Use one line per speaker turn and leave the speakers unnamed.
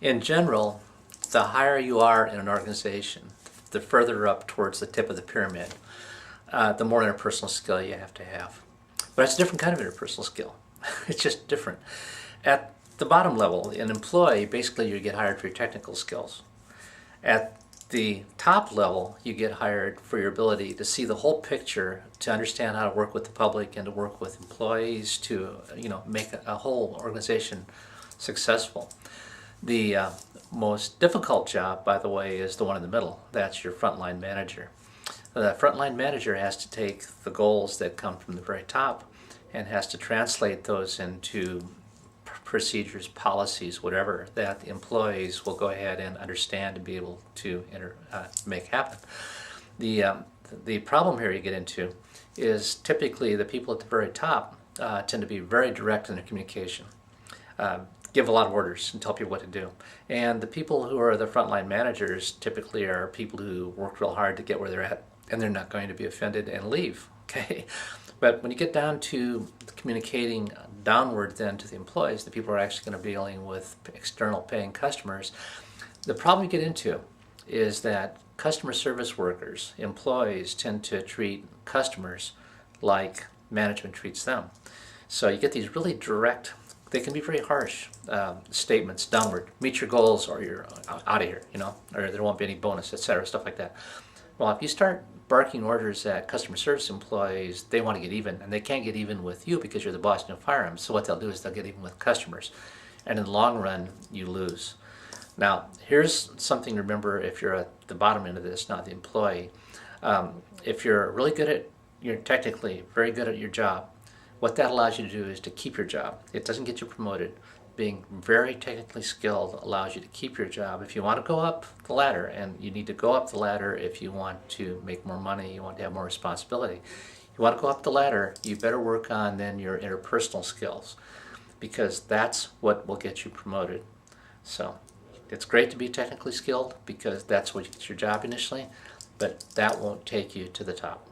In general, the higher you are in an organization, the further up towards the tip of the pyramid, the more interpersonal skill you have to have. But it's a different kind of interpersonal skill. It's just different. At the bottom level, an employee, basically you get hired for your technical skills. At the top level, you get hired for your ability to see the whole picture, to understand how to work with the public and to work with employees to, make a whole organization successful. The most difficult job, by the way, is the one in the middle. That's your frontline manager. The frontline manager has to take the goals that come from the very top and has to translate those into procedures, policies, whatever, that the employees will go ahead and understand and be able to make happen. The problem here you get into is typically the people at the very top tend to be very direct in their communication. Give a lot of orders and tell people what to do. And the people who are the frontline managers typically are people who work real hard to get where they're at, and they're not going to be offended and leave. Okay, but when you get down to communicating downward then to the employees, the people who are actually going to be dealing with external paying customers, the problem you get into is that customer service workers, employees, tend to treat customers like management treats them. So you get these really direct, they can be very harsh statements downward. Meet your goals or you're out of here, or there won't be any bonus, etc., stuff like that. Well, if you start barking orders at customer service employees, they want to get even, and they can't get even with you because you're the boss and you'll fire them. So what they'll do is they'll get even with customers. And in the long run, you lose. Now, here's something to remember if you're at the bottom end of this, not the employee. If you're really good at, you're technically very good at your job, what that allows you to do is to keep your job. It doesn't get you promoted. Being very technically skilled allows you to keep your job. If you want to go up the ladder, and you need to go up the ladder if you want to make more money, you want to have more responsibility. You want to go up the ladder, you better work on then your interpersonal skills, because that's what will get you promoted. So it's great to be technically skilled because that's what gets your job initially, but that won't take you to the top.